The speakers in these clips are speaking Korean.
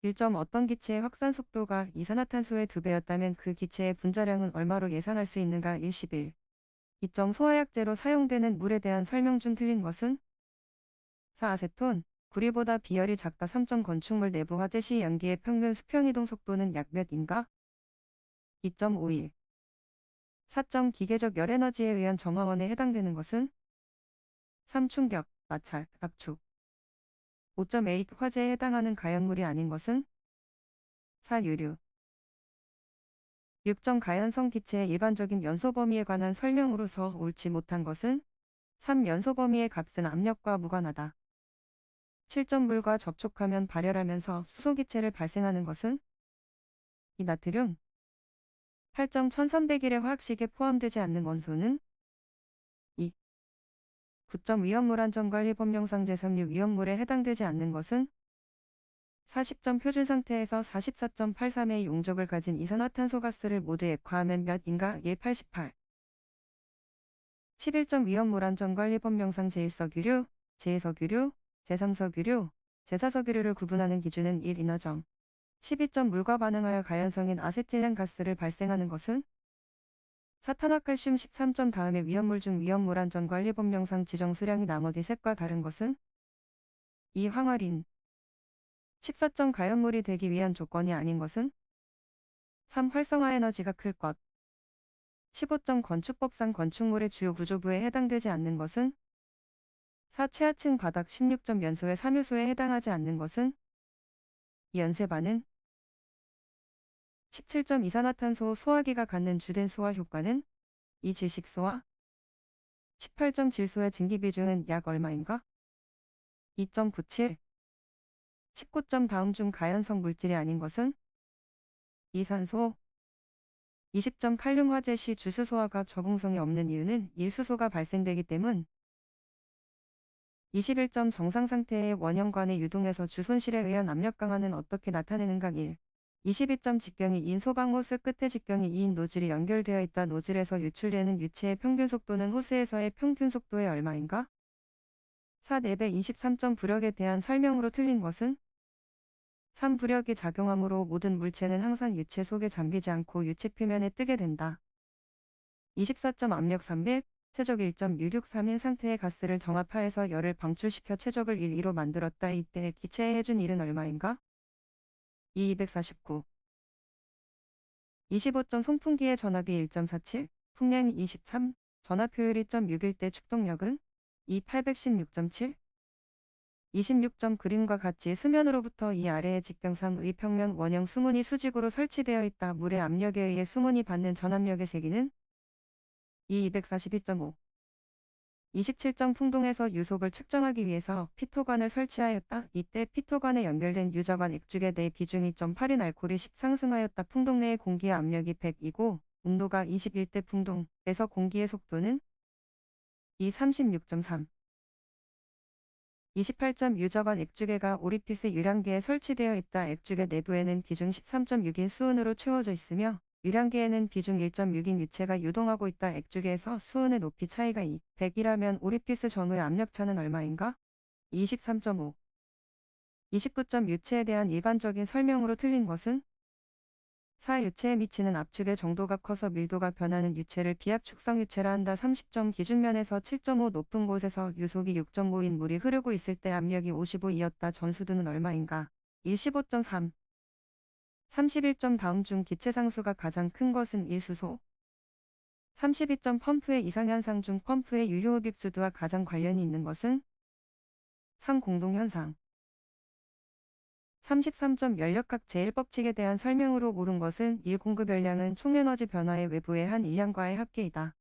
1점 어떤 기체의 확산 속도가 이산화탄소의 2배였다면 그 기체의 분자량은 얼마로 예상할 수 있는가? 11. 2점 소화약제로 사용되는 물에 대한 설명 중 틀린 것은? 4. 아세톤. 구리보다 비열이 작다. 3점 건축물 내부 화재 시 연기의 평균 수평이동 속도는 약 몇인가? 2.51. 4점 기계적 열에너지에 의한 정화원에 해당되는 것은? 3. 충격, 마찰, 압축. 5.8. 화재에 해당하는 가연물이 아닌 것은? 4. 유류. 6점 가연성 기체의 일반적인 연소 범위에 관한 설명으로서 옳지 못한 것은? 3. 연소 범위의 값은 압력과 무관하다. 7점 물과 접촉하면 발열하면서 수소기체를 발생하는 것은? 2. 나트륨. 8점 1300일의 화학식에 포함되지 않는 원소는? 2. 9점 위험물 안전관리법령상 제3류 위험물에 해당되지 않는 것은? 40점 표준 상태에서 44.83의 용적을 가진 이산화탄소 가스를 모두 액화하면 몇인가? 1. 88. 11점 위험물 안전관리법령상 제1석유류, 제2석유류, 제3석유류, 제4석유류를 구분하는 기준은 1. 인화점. 12점 물과 반응하여 가연성인 아세틸렌 가스를 발생하는 것은? 4. 탄화칼슘. 13점 다음의 위험물 중 위험물 안전관리법령상 지정 수량이 나머지 셋과 다른 것은? 2. 황화린. 14점 가연물이 되기 위한 조건이 아닌 것은? 3. 활성화 에너지가 클 것. 15점 건축법상 건축물의 주요 구조부에 해당되지 않는 것은? 4. 최하층 바닥. 16점 연소의 3요소에 해당하지 않는 것은? 연쇄반응. 17점 이산화탄소 소화기가 갖는 주된 소화 효과는? 2. 질식소화. 18점 질소의 증기 비중은 약 얼마인가? 2.97. 19점 다음 중 가연성 물질이 아닌 것은? 2. 산소. 20점 칼륨 화재 시 주수 소화가 적응성이 없는 이유는 1. 수소가 발생되기 때문. 21점 정상 상태의 원형관의 유동에서 주 손실에 의한 압력 강화는 어떻게 나타내는가? 1. 22점 직경이 2인 소방호스 끝에 직경이 2인 노즐이 연결되어 있다. 노즐에서 유출되는 유체의 평균 속도는 호스에서의 평균 속도의 얼마인가? 4. 4배. 23점 부력에 대한 설명으로 틀린 것은? 3. 부력이 작용하므로 모든 물체는 항상 유체 속에 잠기지 않고 유체 표면에 뜨게 된다. 24점 압력 300, 최적 1.663인 상태의 가스를 정압하여서 열을 방출시켜 최적을 1,2로 만들었다. 이때 기체에 해준 일은 얼마인가? 2. 249. 25점 송풍기의 전압이 1.47, 풍량이 23, 전압 효율이 0.61 때 축동력은? 2. 816.7. 26점 그림과 같이 수면으로부터 이 아래의 직경 3의 평면 원형 수문이 수직으로 설치되어 있다. 물의 압력에 의해 수문이 받는 전압력의 세기는? 2. 242.5. 27점 풍동에서 유속을 측정하기 위해서 피토관을 설치하였다. 이때 피토관에 연결된 유저관 액축의 내 비중이 2.8인 알코올이 10 상승하였다. 풍동 내의 공기의 압력이 100이고 온도가 21대 풍동에서 공기의 속도는? 2. 36.3. 28점 유저관 액축계가 오리피스 유량계에 설치되어 있다. 액축의 내부에는 비중 13.6인 수은으로 채워져 있으며 유량계에는 비중 1.6인 유체가 유동하고 있다. 액축에서 수은의 높이 차이가 2, 100이라면 오리피스 전후의 압력차는 얼마인가? 23.5. 29점 유체에 대한 일반적인 설명으로 틀린 것은? 4. 유체에 미치는 압축의 정도가 커서 밀도가 변하는 유체를 비압축성 유체라 한다. 30점 기준면에서 7.5 높은 곳에서 유속이 6.5인 물이 흐르고 있을 때 압력이 55이었다. 전수도는 얼마인가? 15.3. 31점 다음 중 기체 상수가 가장 큰 것은 1. 수소. 32점 펌프의 이상현상 중 펌프의 유효흡입 수도와 가장 관련이 있는 것은? 3. 공동현상. 33점 연력학 제1법칙에 대한 설명으로 옳은 것은 1. 공급 열량은 총에너지 변화의 외부의 한 일량과의 합계이다.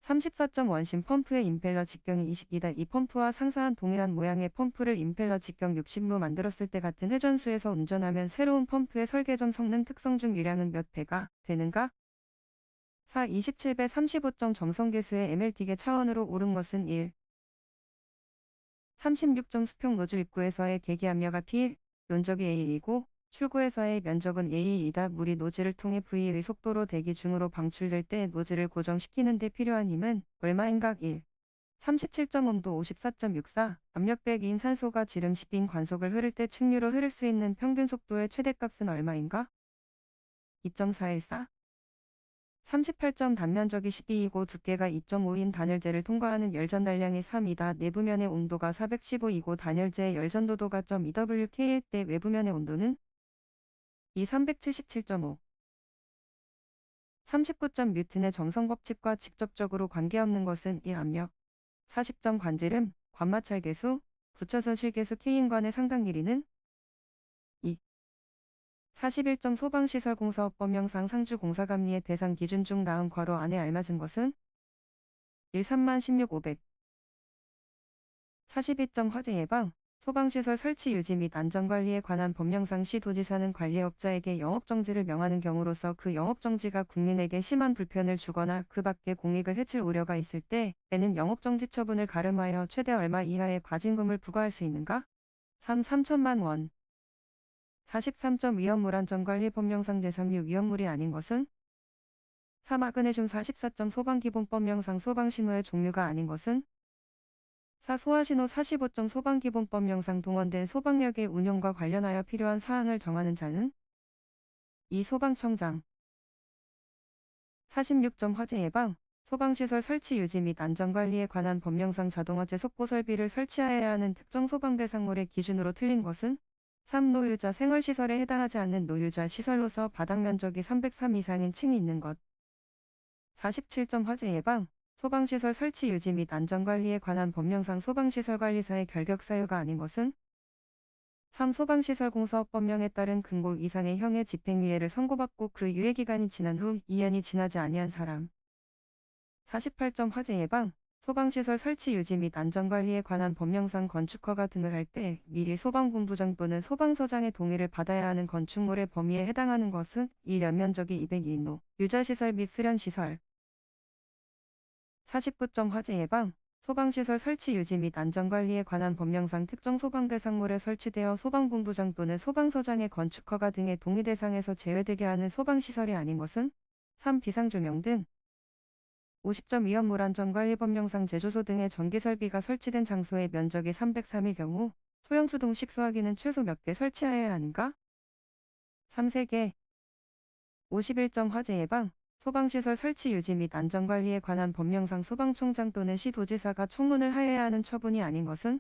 34점 원심 펌프의 임펠러 직경이 20이다. 이 펌프와 상사한 동일한 모양의 펌프를 임펠러 직경 60로 만들었을 때 같은 회전수에서 운전하면 새로운 펌프의 설계전 성능 특성 중 유량은 몇 배가 되는가? 4. 27배 35점 점성계수의 MLT계 차원으로 옳은 것은 1. 36점 수평 노즐 입구에서의 계기 압력가 P1, 면적이 A1이고 출구에서의 면적은 A2이다. 물이 노즐을 통해 V의 속도로 대기 중으로 방출될 때 노즐을 고정시키는 데 필요한 힘은 얼마인가? 1. 37점 온도 54.64, 압력 100인 산소가 지름 10인 관속을 흐를 때 측류로 흐를 수 있는 평균 속도의 최대값은 얼마인가? 2.414. 38점 단면적이 12이고 두께가 2.5인 단열재를 통과하는 열전달량이 3이다. 내부면의 온도가 415이고 단열재의 열전도도가 .2wk일 때 외부면의 온도는 377.5. 39점 뉴턴의 정성법칙과 직접적으로 관계없는 것은 1. 압력. 40점 관지름, 관마찰 계수, 붙여서 실계수 K인관의 상당 길이는 2. 41점 소방시설 공사업법령상 상주 공사감리의 대상 기준 중 나온 괄호 안에 알맞은 것은 1. 316500. 42점 화재 예방, 소방시설 설치 유지 및 안전관리에 관한 법령상 시도지사는 관리업자에게 영업정지를 명하는 경우로서 그 영업정지가 국민에게 심한 불편을 주거나 그 밖에 공익을 해칠 우려가 있을 때에는 영업정지 처분을 가름하여 최대 얼마 이하의 과징금을 부과할 수 있는가? 3. 3천만 원. 43점 위험물 안전관리 법령상 제3류 위험물이 아닌 것은? 3. 마그네슘 44점 소방기본법령상 소방신호의 종류가 아닌 것은? 4. 소화신호 45점 소방기본법령상 동원된 소방력의 운용과 관련하여 필요한 사항을 정하는 자는? 2. 소방청장. 46점 화재 예방, 소방시설 설치 유지 및 안전관리에 관한 법령상 자동화재 속보설비를 설치하여야 하는 특정 소방대상물의 기준으로 틀린 것은? 3. 노유자 생활시설에 해당하지 않는 노유자 시설로서 바닥면적이 303 이상인 층이 있는 것. 47점 화재 예방, 소방시설 설치 유지 및 안전관리에 관한 법령상 소방시설관리사의 결격사유가 아닌 것은? 3. 소방시설공사업법령에 따른 금고 이상의 형의 집행유예를 선고받고 그 유예기간이 지난 후 2년이 지나지 아니한 사람. 48점 화재 예방, 소방시설 설치 유지 및 안전관리에 관한 법령상 건축허가 등을 할 때 미리 소방본부장 또는 소방서장의 동의를 받아야 하는 건축물의 범위에 해당하는 것은 1. 연면적이 202인호, 유자시설 및 수련시설. 49점 화재 예방, 소방시설 설치 유지 및 안전관리에 관한 법령상 특정 소방대상물에 설치되어 소방본부장 또는 소방서장의 건축허가 등의 동의 대상에서 제외되게 하는 소방시설이 아닌 것은? 3. 비상조명 등. 50점 위험물 안전관리 법령상 제조소 등의 전기설비가 설치된 장소의 면적이 303일 경우 소형수동식 소화기는 최소 몇 개 설치하여야 하는가? 3. 3개. 51점 화재 예방, 소방시설 설치 유지 및 안전관리에 관한 법령상 소방청장 또는 시도지사가 청문을 하여야 하는 처분이 아닌 것은?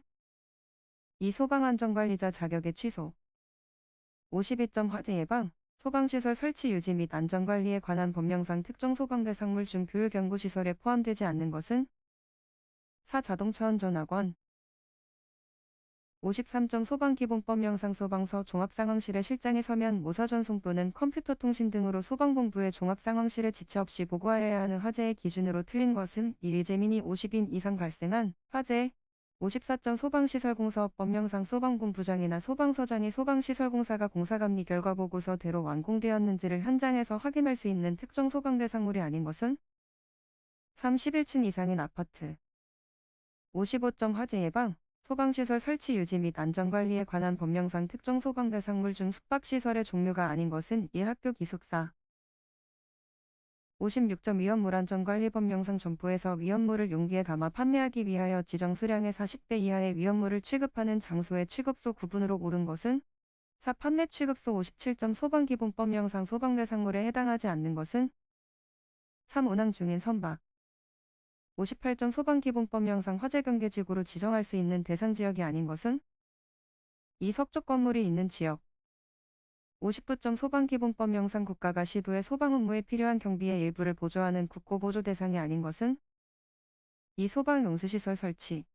2. 소방안전관리자 자격의 취소. 52점 화재 예방, 소방시설 설치 유지 및 안전관리에 관한 법령상 특정 소방대상물 중 교육연구시설에 포함되지 않는 것은? 4. 자동차운전학원. 53점 소방기본법령상 소방서 종합상황실에 실장이 서면 모사전송 또는 컴퓨터 통신 등으로 소방본부에 종합상황실에 지체 없이 보고하여야 하는 화재의 기준으로 틀린 것은 1. 재민이 50인 이상 발생한 화재. 54점 소방시설공사업법령상 소방본부장이나 소방서장이 소방시설공사가 공사감리 결과보고서대로 완공되었는지를 현장에서 확인할 수 있는 특정 소방대상물이 아닌 것은? 3. 11층 이상인 아파트. 55점 화재 예방, 소방시설 설치 유지 및 안전관리에 관한 법령상 특정 소방대상물 중 숙박시설의 종류가 아닌 것은 1. 학교 기숙사. 56점 위험물 안전관리 법령상 점포에서 위험물을 용기에 담아 판매하기 위하여 지정 수량의 40배 이하의 위험물을 취급하는 장소의 취급소 구분으로 옳은 것은? 4. 판매 취급소 57점 소방기본법령상 소방대상물에 해당하지 않는 것은? 3. 운항 중인 선박. 58점 소방기본법령상 화재경계지구로 지정할 수 있는 대상지역이 아닌 것은? 2. 석조 건물이 있는 지역. 59점 소방기본법령상 국가가 시도의 소방 업무에 필요한 경비의 일부를 보조하는 국고보조 대상이 아닌 것은? 2. 소방용수시설 설치.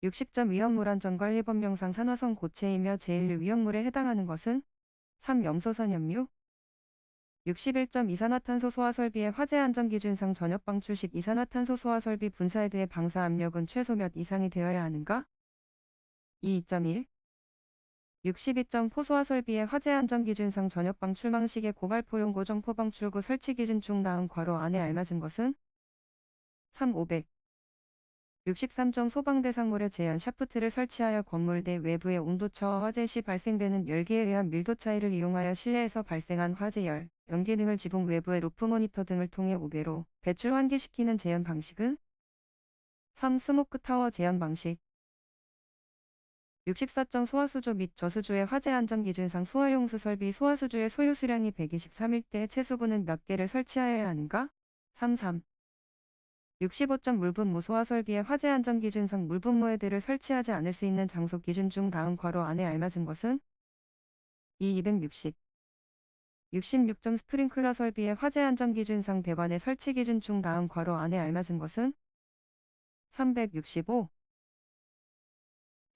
60점 위험물 안전관리법령상 산화성 고체이며 제1류 위험물에 해당하는 것은? 3. 염소선 염류. 61점 이산화탄소 소화설비의 화재 안전기준상 전역 방출 시 이산화탄소 소화설비 분사헤드의 방사 압력은 최소 몇 이상이 되어야 하는가? 2.1. 62점 포소화설비의 화재 안전기준상 전역 방출 방식의 고발포용 고정포 방출구 설치 기준 중 나온 괄호 안에 알맞은 것은? 3. 500. 63점 소방대상물의 제연 샤프트를 설치하여 건물 내 외부의 온도차와 화재 시 발생되는 열기에 의한 밀도 차이를 이용하여 실내에서 발생한 화재열, 연기 등을 지붕 외부의 루프 모니터 등을 통해 우배로 배출 환기시키는 제연 방식은? 3. 스모크 타워 제한 방식. 64점 소화수조 및 저수조의 화재 안전 기준상 소화용수 설비 소화수조의 소요 수량이 123일 때 최소분은 몇 개를 설치하여야 하는가? 33. 65점 물분무 소화 설비의 화재 안전 기준상 물분무 헤드를 설치하지 않을 수 있는 장소 기준 중 다음 괄호 안에 알맞은 것은? 2. 260. 66점 스프링클러 설비의 화재 안전 기준상 배관의 설치 기준 중 다음 괄호 안에 알맞은 것은? 365.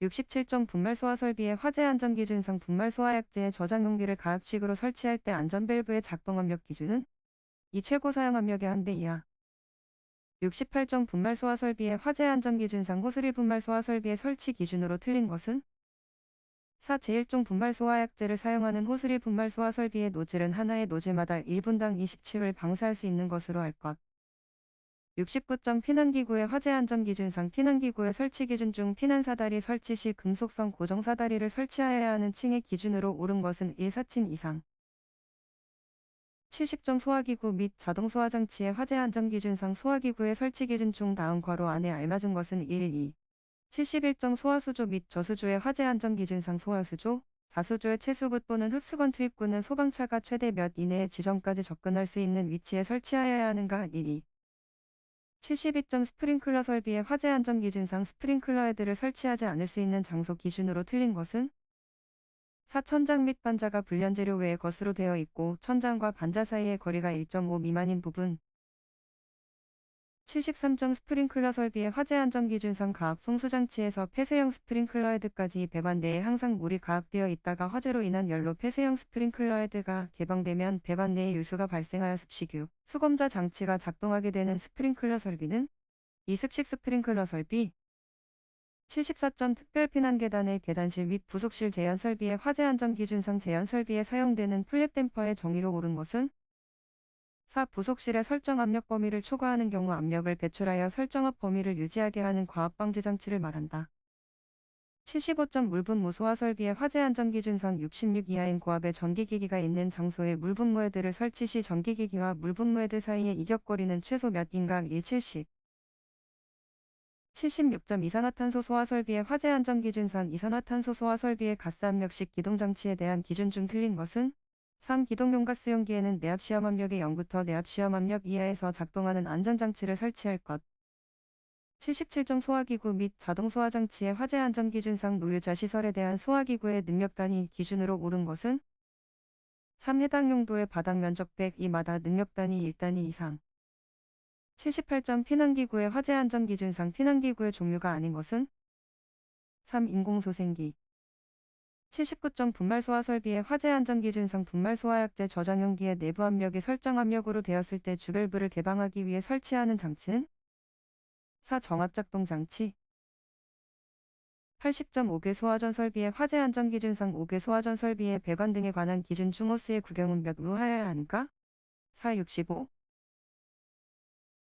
67점 분말 소화 설비의 화재 안전 기준상 분말 소화약제의 저장 용기를 가압식으로 설치할 때 안전 밸브의 작동 압력 기준은? 이 최고 사용 압력의 1배 이하. 68점 분말 소화 설비의 화재 안전 기준상 호스릴 분말 소화 설비의 설치 기준으로 틀린 것은? 4. 제1종 분말 소화약제를 사용하는 호스릴 분말 소화 설비의 노즐은 하나의 노즐마다 1분당 27을 방사할 수 있는 것으로 할 것. 69점 피난기구의 화재 안전 기준상 피난기구의 설치 기준 중 피난사다리 설치 시 금속성 고정사다리를 설치하여야 하는 층의 기준으로 옳은 것은 1. 4층 이상. 70점 소화기구 및 자동소화장치의 화재 안전 기준상 소화기구의 설치 기준 중 다음 괄호 안에 알맞은 것은 1. 2. 71점 소화수조 및 저수조의 화재 안전 기준상 소화수조, 자수조의 채수구 또는 흡수건 투입구는 소방차가 최대 몇 이내의 지점까지 접근할 수 있는 위치에 설치하여야 하는가? 1. 2. 72점 스프링클러 설비의 화재 안전 기준상 스프링클러 헤드를 설치하지 않을 수 있는 장소 기준으로 틀린 것은? 4. 천장 및 반자가 불련재료 외에 것으로 되어 있고 천장과 반자 사이의 거리가 1.5 미만인 부분. 73점 스프링클러 설비의 화재 안전 기준상 가압 송수장치에서 폐쇄형 스프링클러 헤드까지 배관 내에 항상 물이 가압되어 있다가 화재로 인한 연료 폐쇄형 스프링클러 헤드가 개방되면 배관 내에 유수가 발생하여 습식유, 수검자 장치가 작동하게 되는 스프링클러 설비는? 이 습식 스프링클러 설비. 74점 특별 피난 계단의 계단실 및 부속실 제연 설비의 화재 안전 기준상 제연 설비에 사용되는 플랩 댐퍼의 정의로 옳은 것은? 4. 부속실의 설정 압력 범위를 초과하는 경우 압력을 배출하여 설정압 범위를 유지하게 하는 과압방지 장치를 말한다. 75점 물분무 소화 설비의 화재 안전 기준상 66 이하인 고압의 전기기기가 있는 장소에 물분무 헤드를 설치 시 전기기기와 물분무 헤드 사이의 이격거리는 최소 몇 인가? 1. 70. 76점 이산화탄소 소화 설비의 화재 안전 기준상 이산화탄소 소화 설비의 가스압력식 기동장치에 대한 기준 중 틀린 것은? 3. 기동용 가스용기에는 내압 시험 압력의 0부터 내압 시험 압력 이하에서 작동하는 안전장치를 설치할 것. 77점 소화기구 및 자동소화장치의 화재 안전 기준상 노유자 시설에 대한 소화기구의 능력 단위 기준으로 옳은 것은? 3. 해당 용도의 바닥 면적 100이마다 능력 단위 1단위 이상. 78점 피난기구의 화재 안전 기준상 피난기구의 종류가 아닌 것은? 3. 인공소생기. 79점 분말소화 설비의 화재 안전 기준상 분말소화약제 저장용기의 내부 압력이 설정 압력으로 되었을 때 주밸브를 개방하기 위해 설치하는 장치는? 4. 정압작동 장치. 80점 5개 소화전 설비의 화재 안전 기준상 5개 소화전 설비의 배관 등에 관한 기준 중 호스의 구경은 몇 루 하여야 하는가? 4. 65.